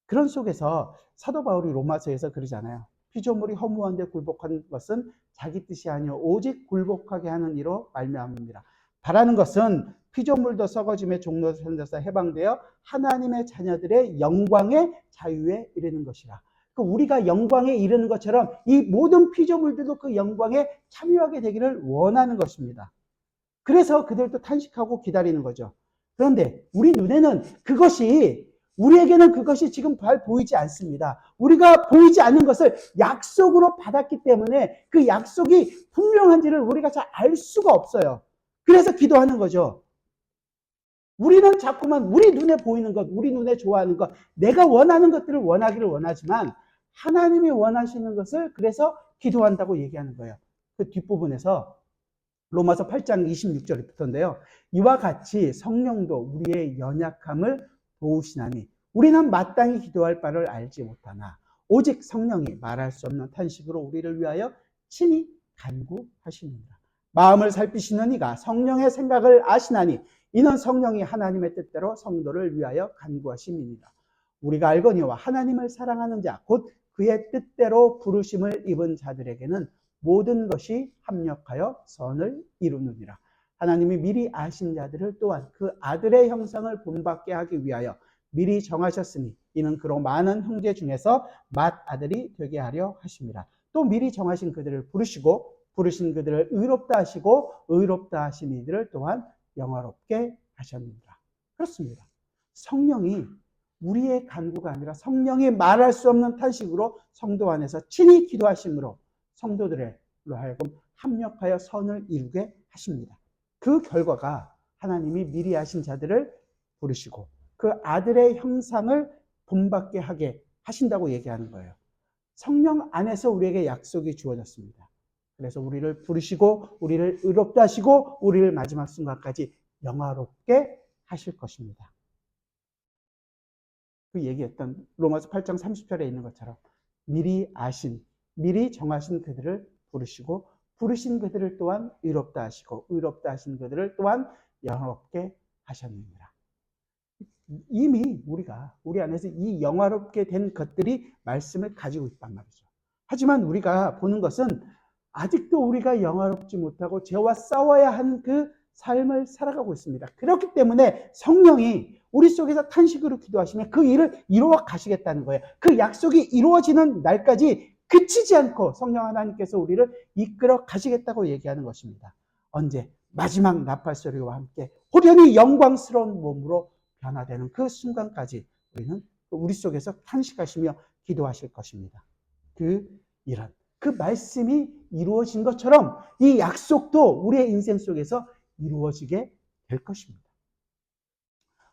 그런 속에서 사도 바울이 로마서에서 그러잖아요. 피조물이 허무한데 굴복한 것은 자기 뜻이 아니요 오직 굴복하게 하는 이로 말미암습니다. 바라는 것은 피조물도 썩어짐의 종로 현대사 해방되어 하나님의 자녀들의 영광의 자유에 이르는 것이라. 우리가 영광에 이르는 것처럼 이 모든 피조물들도 그 영광에 참여하게 되기를 원하는 것입니다. 그래서 그들도 탄식하고 기다리는 거죠. 그런데 우리 눈에는 우리에게는 그것이 지금 잘 보이지 않습니다. 우리가 보이지 않는 것을 약속으로 받았기 때문에 그 약속이 분명한지를 우리가 잘 알 수가 없어요. 그래서 기도하는 거죠. 우리는 자꾸만 우리 눈에 보이는 것, 우리 눈에 좋아하는 것, 내가 원하는 것들을 원하기를 원하지만 하나님이 원하시는 것을 그래서 기도한다고 얘기하는 거예요. 그 뒷부분에서 로마서 8장 26절부터인데요. 이와 같이 성령도 우리의 연약함을 도우시나니 우리는 마땅히 기도할 바를 알지 못하나 오직 성령이 말할 수 없는 탄식으로 우리를 위하여 친히 간구하시느니라. 마음을 살피시는 이가 성령의 생각을 아시나니 이는 성령이 하나님의 뜻대로 성도를 위하여 간구하심이니라. 우리가 알거니와 하나님을 사랑하는 자 곧 그의 뜻대로 부르심을 입은 자들에게는 모든 것이 합력하여 선을 이루느니라. 하나님이 미리 아신 자들을 또한 그 아들의 형상을 본받게 하기 위하여 미리 정하셨으니 이는 그로 많은 형제 중에서 맏아들이 되게 하려 하심이라. 또 미리 정하신 그들을 부르시고 부르신 그들을 의롭다 하시고 의롭다 하신 이들을 또한 영화롭게 하셨느니라. 그렇습니다. 성령이 우리의 간구가 아니라 성령이 말할 수 없는 탄식으로 성도 안에서 친히 기도하심으로 성도들로 하여금 합력하여 선을 이루게 하십니다. 그 결과가 하나님이 미리 하신 자들을 부르시고 그 아들의 형상을 본받게 하게 하신다고 얘기하는 거예요. 성령 안에서 우리에게 약속이 주어졌습니다. 그래서 우리를 부르시고 우리를 의롭다 하시고 우리를 마지막 순간까지 영화롭게 하실 것입니다. 그 얘기했던 로마서 8장 30절에 있는 것처럼 미리 아신, 미리 정하신 그들을 부르시고 부르신 그들을 또한 의롭다 하시고 의롭다 하신 그들을 또한 영화롭게 하셨느니라. 이미 우리 안에서 이 영화롭게 된 것들이 말씀을 가지고 있단 말이죠. 하지만 우리가 보는 것은 아직도 우리가 영화롭지 못하고 죄와 싸워야 하는 그 삶을 살아가고 있습니다. 그렇기 때문에 성령이 우리 속에서 탄식으로 기도하시면 그 일을 이루어 가시겠다는 거예요. 그 약속이 이루어지는 날까지 그치지 않고 성령 하나님께서 우리를 이끌어 가시겠다고 얘기하는 것입니다. 언제? 마지막 나팔 소리와 함께 호련히 영광스러운 몸으로 변화되는 그 순간까지 우리는 우리 속에서 탄식하시며 기도하실 것입니다. 그 말씀이 이루어진 것처럼 이 약속도 우리의 인생 속에서 이루어지게 될 것입니다.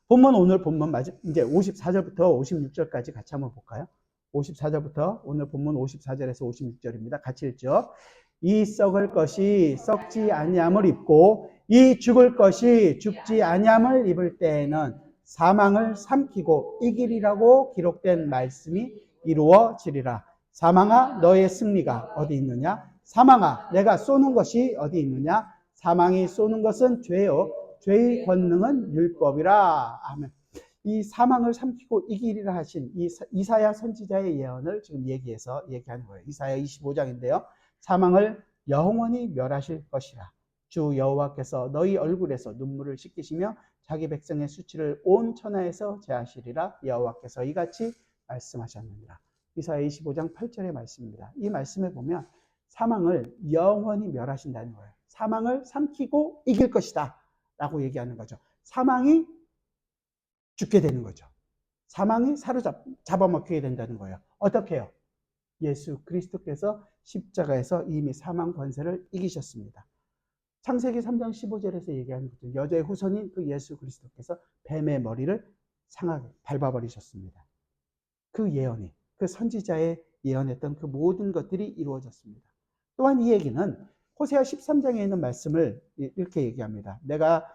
오늘 본문 이제 54절부터 56절까지 같이 한번 볼까요? 54절부터 오늘 본문 54절에서 56절입니다. 같이 읽죠. 이 썩을 것이 썩지 아니함을 입고 이 죽을 것이 죽지 아니함을 입을 때에는 사망을 삼키고 이기리라고 기록된 말씀이 이루어지리라. 사망아 너의 승리가 어디 있느냐? 사망아 내가 쏘는 것이 어디 있느냐? 사망이 쏘는 것은 죄요 죄의 권능은 율법이라. 아멘. 이 사망을 삼키고 이기리라 하신 이사야 선지자의 예언을 지금 얘기하는 거예요. 이사야 25장인데요. 사망을 영원히 멸하실 것이라. 주 여호와께서 너희 얼굴에서 눈물을 씻기시며 자기 백성의 수치를 온 천하에서 제하시리라. 여호와께서 이같이 말씀하셨느니라. 이사야 25장 8절의 말씀입니다. 이 말씀에 보면 사망을 영원히 멸하신다는 거예요. 사망을 삼키고 이길 것이다 라고 얘기하는 거죠. 사망이 죽게 되는 거죠. 사망이 잡아먹히게 된다는 거예요. 어떻게 해요? 예수 그리스도께서 십자가에서 이미 사망 권세를 이기셨습니다. 창세기 3장 15절에서 얘기하는 거죠. 여자의 후손인 그 예수 그리스도께서 뱀의 머리를 상하게 밟아버리셨습니다. 그 예언이, 그 선지자의 예언했던 그 모든 것들이 이루어졌습니다. 또한 이 얘기는 호세아 13장에 있는 말씀을 이렇게 얘기합니다. 내가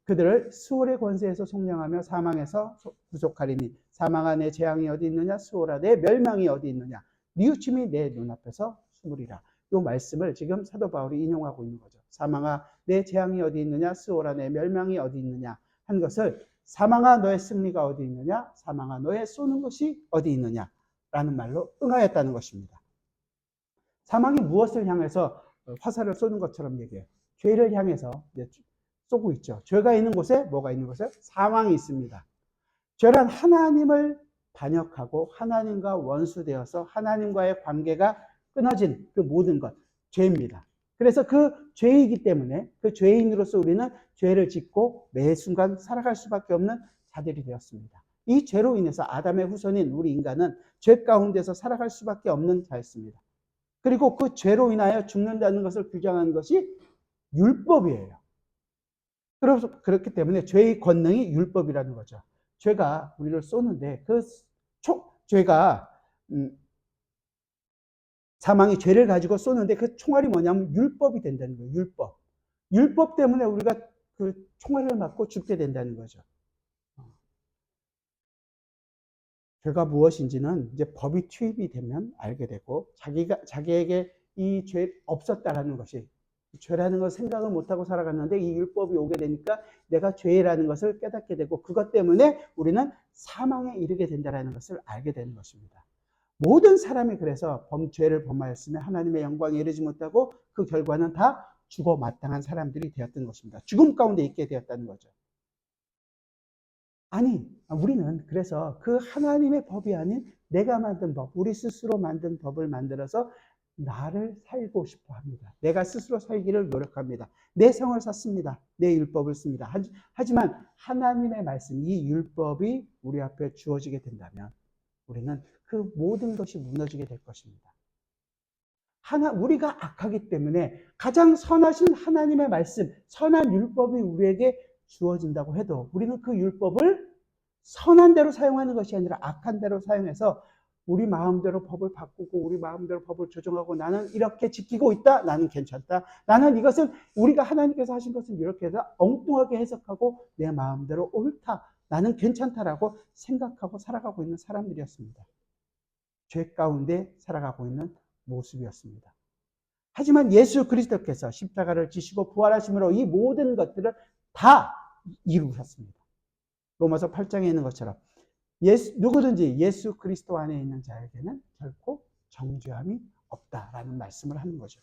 그들을 수월의 권세에서 속량하며 사망에서 구속하리니 사망아 내 재앙이 어디 있느냐, 수월아 내 멸망이 어디 있느냐, 뉘우침이 내 눈앞에서 숨으리라. 이 말씀을 지금 사도 바울이 인용하고 있는 거죠. 사망아 내 재앙이 어디 있느냐, 수월아 내 멸망이 어디 있느냐 한 것을 사망아 너의 승리가 어디 있느냐, 사망아 너의 쏘는 것이 어디 있느냐 라는 말로 응하였다는 것입니다. 사망이 무엇을 향해서 화살을 쏘는 것처럼 얘기해요? 죄를 향해서 쏘고 있죠. 죄가 있는 곳에 뭐가 있는 곳에? 사망이 있습니다. 죄란 하나님을 반역하고 하나님과 원수되어서 하나님과의 관계가 끊어진 그 모든 것, 죄입니다. 그래서 그 죄이기 때문에 그 죄인으로서 우리는 죄를 짓고 매 순간 살아갈 수밖에 없는 자들이 되었습니다. 이 죄로 인해서 아담의 후손인 우리 인간은 죄 가운데서 살아갈 수밖에 없는 자였습니다. 그리고 그 죄로 인하여 죽는다는 것을 규정하는 것이 율법이에요. 그래서 그렇기 때문에 죄의 권능이 율법이라는 거죠. 죄가 우리를 쏘는데 죄가 사망이 죄를 가지고 쏘는데 그 총알이 뭐냐면 율법이 된다는 거예요. 율법. 율법 때문에 우리가 그 총알을 맞고 죽게 된다는 거죠. 죄가 무엇인지는 이제 법이 투입이 되면 알게 되고 자기에게 이 죄 없었다라는 것이 죄라는 걸 생각을 못하고 살아갔는데 이 율법이 오게 되니까 내가 죄라는 것을 깨닫게 되고 그것 때문에 우리는 사망에 이르게 된다는 것을 알게 되는 것입니다. 모든 사람이 그래서 죄를 범하였으면 하나님의 영광에 이르지 못하고 그 결과는 다 죽어 마땅한 사람들이 되었던 것입니다. 죽음 가운데 있게 되었다는 거죠. 아니, 우리는 그래서 그 하나님의 법이 아닌 내가 만든 법, 우리 스스로 만든 법을 만들어서 나를 살고 싶어 합니다. 내가 스스로 살기를 노력합니다. 내 성을 샀습니다. 내 율법을 씁니다. 하지만 하나님의 말씀, 이 율법이 우리 앞에 주어지게 된다면 우리는 그 모든 것이 무너지게 될 것입니다. 우리가 악하기 때문에 가장 선하신 하나님의 말씀, 선한 율법이 우리에게 주어진다고 해도 우리는 그 율법을 선한 대로 사용하는 것이 아니라 악한 대로 사용해서 우리 마음대로 법을 바꾸고 우리 마음대로 법을 조정하고 나는 이렇게 지키고 있다. 나는 괜찮다. 나는 이것은 우리가 하나님께서 하신 것은 이렇게 해서 엉뚱하게 해석하고 내 마음대로 옳다. 나는 괜찮다라고 생각하고 살아가고 있는 사람들이었습니다. 죄 가운데 살아가고 있는 모습이었습니다. 하지만 예수 그리스도께서 십자가를 지시고 부활하심으로 이 모든 것들을 다 이루셨습니다. 로마서 8장에 있는 것처럼 누구든지 예수 그리스도 안에 있는 자에게는 결코 정죄함이 없다라는 말씀을 하는 거죠.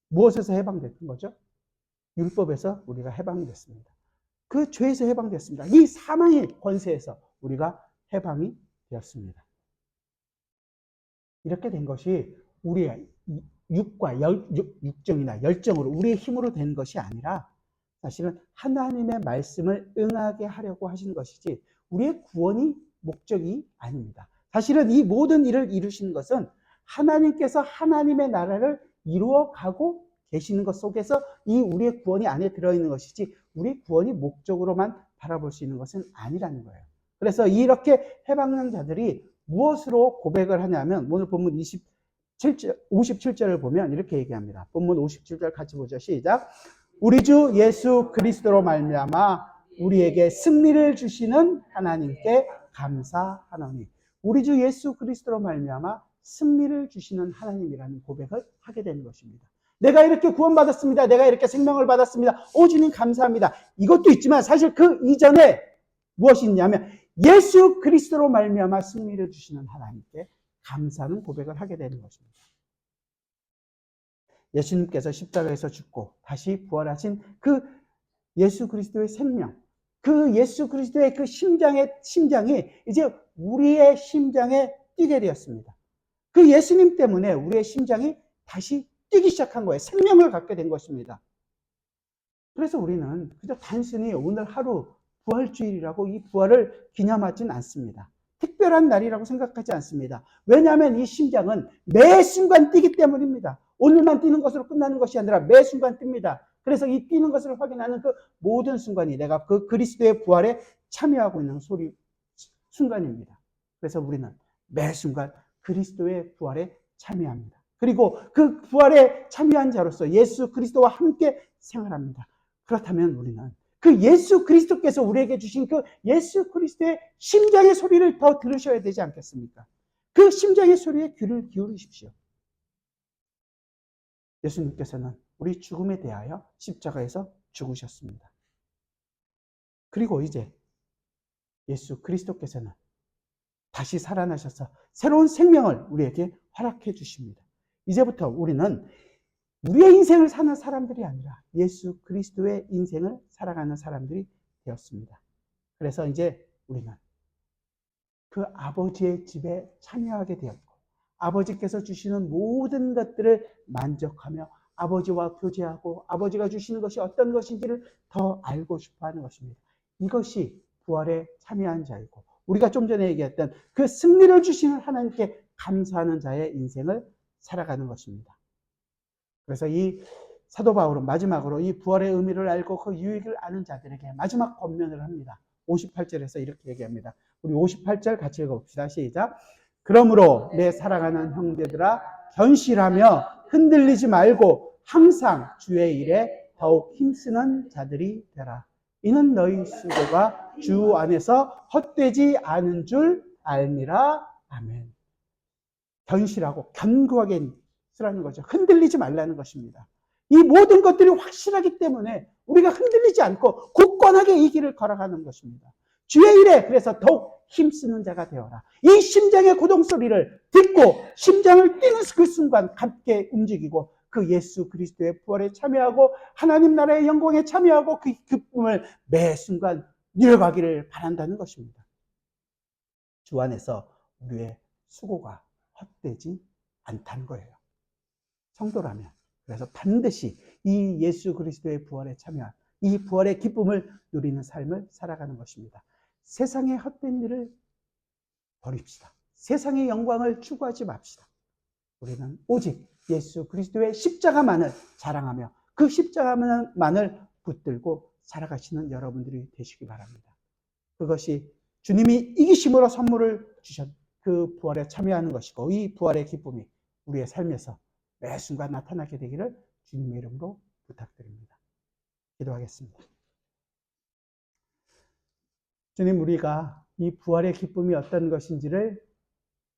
무엇에서 해방됐던 거죠? 율법에서 우리가 해방이 됐습니다. 그 죄에서 해방됐습니다. 이 사망의 권세에서 우리가 해방이 되었습니다. 이렇게 된 것이 우리의 육과 육정이나 열정으로 우리의 힘으로 된 것이 아니라 사실은 하나님의 말씀을 응하게 하려고 하신 것이지 우리의 구원이 목적이 아닙니다. 사실은 이 모든 일을 이루시는 것은 하나님께서 하나님의 나라를 이루어가고 계시는 것 속에서 이 우리의 구원이 안에 들어있는 것이지 우리 구원이 목적으로만 바라볼 수 있는 것은 아니라는 거예요. 그래서 이렇게 해방된 자들이 무엇으로 고백을 하냐면 오늘 본문 57절을 보면 이렇게 얘기합니다. 본문 57절 같이 보죠. 시작. 우리 주 예수 그리스도로 말미암아 우리에게 승리를 주시는 하나님께 감사하노니. 우리 주 예수 그리스도로 말미암아 승리를 주시는 하나님이라는 고백을 하게 되는 것입니다. 내가 이렇게 구원받았습니다. 내가 이렇게 생명을 받았습니다. 오 주님 감사합니다. 이것도 있지만 사실 그 이전에 무엇이 있냐면 예수 그리스도로 말미암아 승리를 주시는 하나님께 감사하는 고백을 하게 되는 것입니다. 예수님께서 십자가에서 죽고 다시 부활하신 그 예수 그리스도의 생명, 그 예수 그리스도의 그 심장이 이제 우리의 심장에 뛰게 되었습니다. 그 예수님 때문에 우리의 심장이 다시 뛰기 시작한 거예요. 생명을 갖게 된 것입니다. 그래서 우리는 그저 단순히 오늘 하루 부활주일이라고 이 부활을 기념하진 않습니다. 특별한 날이라고 생각하지 않습니다. 왜냐하면 이 심장은 매 순간 뛰기 때문입니다. 오늘만 뛰는 것으로 끝나는 것이 아니라 매 순간 뜁니다. 그래서 이 뛰는 것을 확인하는 그 모든 순간이 내가 그 그리스도의 부활에 참여하고 있는 순간입니다. 그래서 우리는 매 순간 그리스도의 부활에 참여합니다. 그리고 그 부활에 참여한 자로서 예수 그리스도와 함께 생활합니다. 그렇다면 우리는 그 예수 그리스도께서 우리에게 주신 그 예수 그리스도의 심장의 소리를 더 들으셔야 되지 않겠습니까? 그 심장의 소리에 귀를 기울이십시오. 예수님께서는 우리 죽음에 대하여 십자가에서 죽으셨습니다. 그리고 이제 예수 그리스도께서는 다시 살아나셔서 새로운 생명을 우리에게 허락해 주십니다. 이제부터 우리는 우리의 인생을 사는 사람들이 아니라 예수 그리스도의 인생을 살아가는 사람들이 되었습니다. 그래서 이제 우리는 그 아버지의 집에 참여하게 되었고 아버지께서 주시는 모든 것들을 만족하며 아버지와 교제하고 아버지가 주시는 것이 어떤 것인지를 더 알고 싶어하는 것입니다. 이것이 부활에 참여한 자이고 우리가 좀 전에 얘기했던 그 승리를 주시는 하나님께 감사하는 자의 인생을 살아가는 것입니다. 그래서 이 사도 바울은 마지막으로 이 부활의 의미를 알고 그 유익을 아는 자들에게 마지막 권면을 합니다. 58절에서 이렇게 얘기합니다. 우리 58절 같이 읽어봅시다. 시작. 그러므로 내 사랑하는 형제들아 견실하며 흔들리지 말고 항상 주의 일에 더욱 힘쓰는 자들이 되라. 이는 너희 수고가 주 안에서 헛되지 않은 줄 알미라. 아멘. 견실하고 견고하게 쓰라는 거죠. 흔들리지 말라는 것입니다. 이 모든 것들이 확실하기 때문에 우리가 흔들리지 않고 굳건하게 이 길을 걸어가는 것입니다. 주의 일에 그래서 더욱 힘쓰는 자가 되어라. 이 심장의 고동 소리를 듣고 심장을 뛰는 그 순간 함께 움직이고 그 예수 그리스도의 부활에 참여하고 하나님 나라의 영광에 참여하고 그 기쁨을 매 순간 누려가기를 바란다는 것입니다. 주 안에서 우리의 수고가 헛되지 않다는 거예요. 성도라면 그래서 반드시 이 예수 그리스도의 부활에 참여한 이 부활의 기쁨을 누리는 삶을 살아가는 것입니다. 세상의 헛된 일을 버립시다. 세상의 영광을 추구하지 맙시다. 우리는 오직 예수 그리스도의 십자가만을 자랑하며 그 십자가만을 붙들고 살아가시는 여러분들이 되시기 바랍니다. 그것이 주님이 이기심으로 선물을 주신 그 부활에 참여하는 것이고 이 부활의 기쁨이 우리의 삶에서 매 순간 나타나게 되기를 주님의 이름으로 부탁드립니다. 기도하겠습니다. 주님, 우리가 이 부활의 기쁨이 어떤 것인지를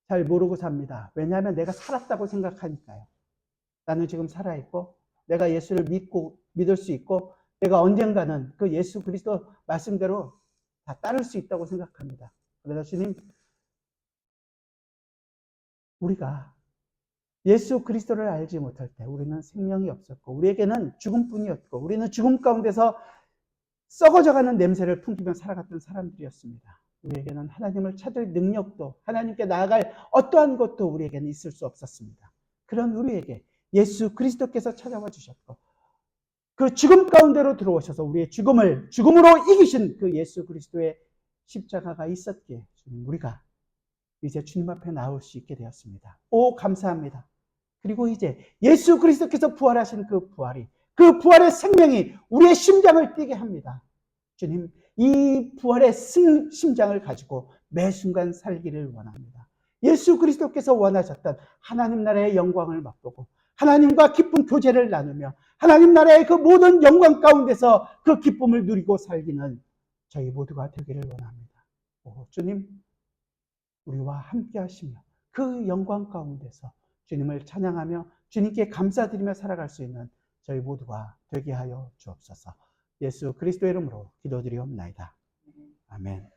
잘 모르고 삽니다. 왜냐하면 내가 살았다고 생각하니까요. 나는 지금 살아있고 내가 예수를 믿을 수 있고 내가 언젠가는 그 예수 그리스도 말씀대로 다 따를 수 있다고 생각합니다. 그러나 주님, 우리가 예수 그리스도를 알지 못할 때 우리는 생명이 없었고 우리에게는 죽음뿐이었고 우리는 죽음 가운데서 썩어져가는 냄새를 풍기며 살아갔던 사람들이었습니다. 우리에게는 하나님을 찾을 능력도 하나님께 나아갈 어떠한 것도 우리에게는 있을 수 없었습니다. 그런 우리에게 예수 그리스도께서 찾아와 주셨고 그 죽음 가운데로 들어오셔서 우리의 죽음으로 이기신 그 예수 그리스도의 십자가가 있었기에 우리가 이제 주님 앞에 나올 수 있게 되었습니다. 오, 감사합니다. 그리고 이제 예수 그리스도께서 부활하신 그 부활의 생명이 우리의 심장을 뛰게 합니다. 주님, 이 부활의 심장을 가지고 매 순간 살기를 원합니다. 예수 그리스도께서 원하셨던 하나님 나라의 영광을 맛보고 하나님과 기쁜 교제를 나누며 하나님 나라의 그 모든 영광 가운데서 그 기쁨을 누리고 살기는 저희 모두가 되기를 원합니다. 오, 주님, 우리와 함께 하시며 그 영광 가운데서 주님을 찬양하며 주님께 감사드리며 살아갈 수 있는 저희 모두가 되게 하여 주옵소서. 예수 그리스도의 이름으로 기도드리옵나이다. 아멘.